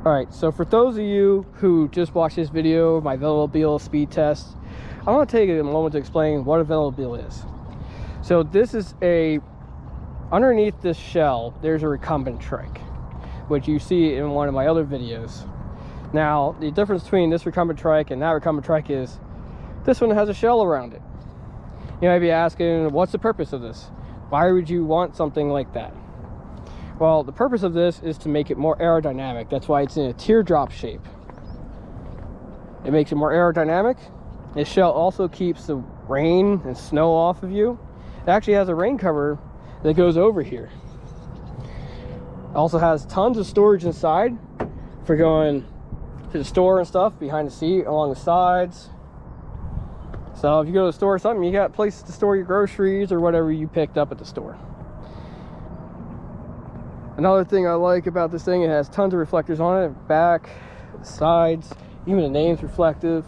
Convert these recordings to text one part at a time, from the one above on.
All right, so for those of you who just watched this video, my Velomobile speed test, I want to take a moment to explain what a Velomobile is. So this is underneath this shell, there's a recumbent trike, which you see in one of my other videos. Now, the difference between this recumbent trike and that recumbent trike is this one has a shell around it. You might be asking, what's the purpose of this? Why would you want something like that? Well, the purpose of this is to make it more aerodynamic. That's why it's in a teardrop shape. It makes it more aerodynamic. This shell also keeps the rain and snow off of you. It actually has a rain cover that goes over here. It also has tons of storage inside for going to the store and stuff, behind the seat, along the sides. So if you go to the store or something, you got places to store your groceries or whatever you picked up at the store. Another thing I like about this thing, it has tons of reflectors on it, back, the sides, even the name's reflective.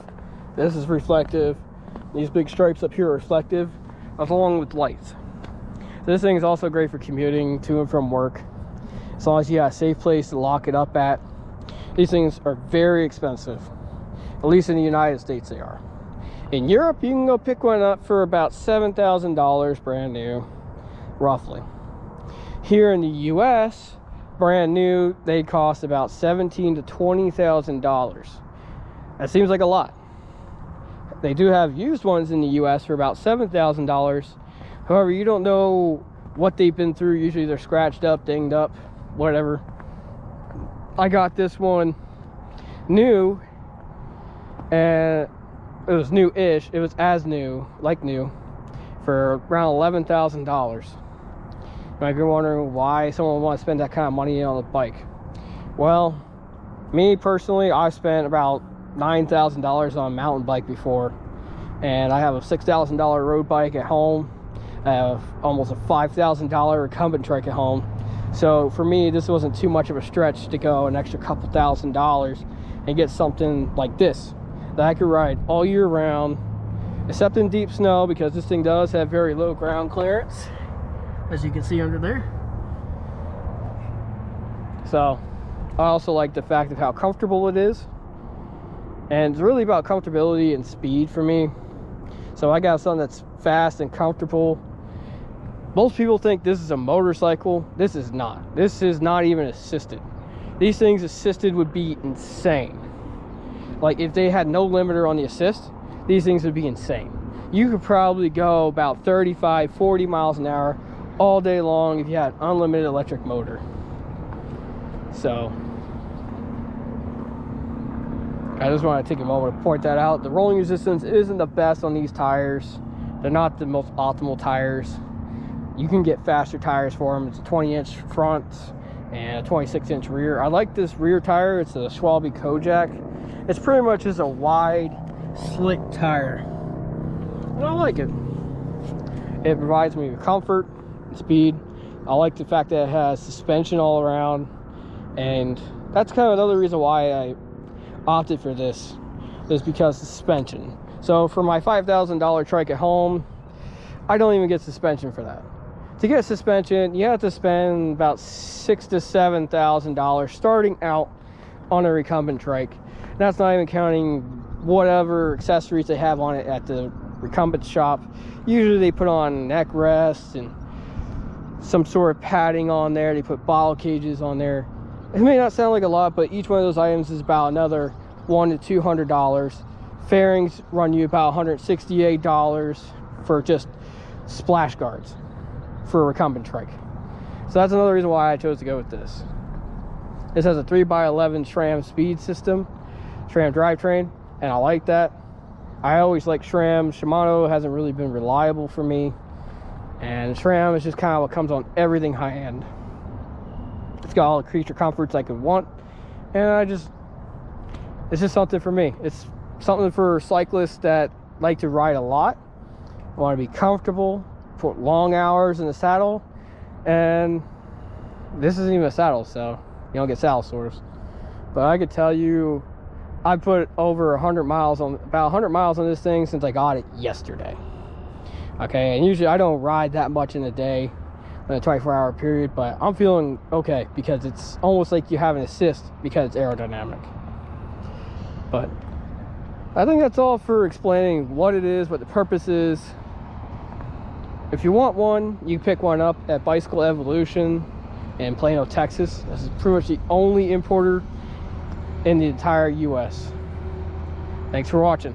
This is reflective. These big stripes up here are reflective, along with lights. This thing is also great for commuting to and from work, as long as you got a safe place to lock it up at. These things are very expensive, at least in the United States they are. In Europe, you can go pick one up for about $7,000 brand new, roughly. Here in the US, brand new, they cost about $17,000 to $20,000. That seems like a lot. They do have used ones in the US for about $7,000. However, you don't know what they've been through. Usually they're scratched up, dinged up, whatever. I got this one new, and it was new-ish. It was as new, like new, for around $11,000. Now, if you're wondering why someone would want to spend that kind of money on a bike, well, me personally, I've spent about $9,000 on a mountain bike before, and I have a $6,000 road bike at home. I have almost a $5,000 recumbent trike at home. So for me, this wasn't too much of a stretch to go an extra couple $1,000s and get something like this that I could ride all year round, except in deep snow, because this thing does have very low ground clearance, as you can see under there. So I also like the fact of how comfortable it is, and it's really about comfortability and speed for me. So I got something that's fast and comfortable. Most people think this is a motorcycle. This is not. This is not even assisted. These things assisted would be insane. Like, if they had no limiter on the assist, these things would be insane. You could probably go about 35, 40 miles an hour all day long if you had unlimited electric motor. So I just want to take a moment to point that out. The rolling resistance isn't the best on these tires. They're not the most optimal tires. You can get faster tires for them. It's a 20-inch front and a 26-inch rear. I like this rear tire. It's a Schwalbe Kojak. It's pretty much just a wide, slick tire, and I like it. It provides me with comfort and speed. I like the fact that it has suspension all around, and that's kind of another reason why I opted for this, is because of suspension. So for my $5,000 trike at home, I don't even get suspension for that. To get suspension, you have to spend about $6,000 to $7,000 starting out on a recumbent trike. That's not even counting whatever accessories they have on it at the recumbent shop. Usually they put on neck rests and some sort of padding on there. They put bottle cages on there. It may not sound like a lot, but each one of those items is about another $100 to $200. Fairings run you about $168 for just splash guards for a recumbent trike. So that's another reason why I chose to go with this. This has a 3x11 SRAM speed system, SRAM drivetrain, and I like that. I always like SRAM. Shimano hasn't really been reliable for me, and SRAM is just kind of what comes on everything high-end. It's got all the creature comforts I could want, and it's just something for me. It's something for cyclists that like to ride a lot, want to be comfortable, put long hours in the saddle, and this isn't even a saddle, so you don't get saddle sores. But I could tell you, I put over about 100 miles on this thing since I got it yesterday. Okay, and usually I don't ride that much in a day. in a 24-hour period, but I'm feeling okay because it's almost like you have an assist because it's aerodynamic. But I think that's all for explaining what it is, what the purpose is. If you want one, you pick one up at Bicycle Evolution in Plano, Texas. This is pretty much the only importer in the entire US. Thanks for watching.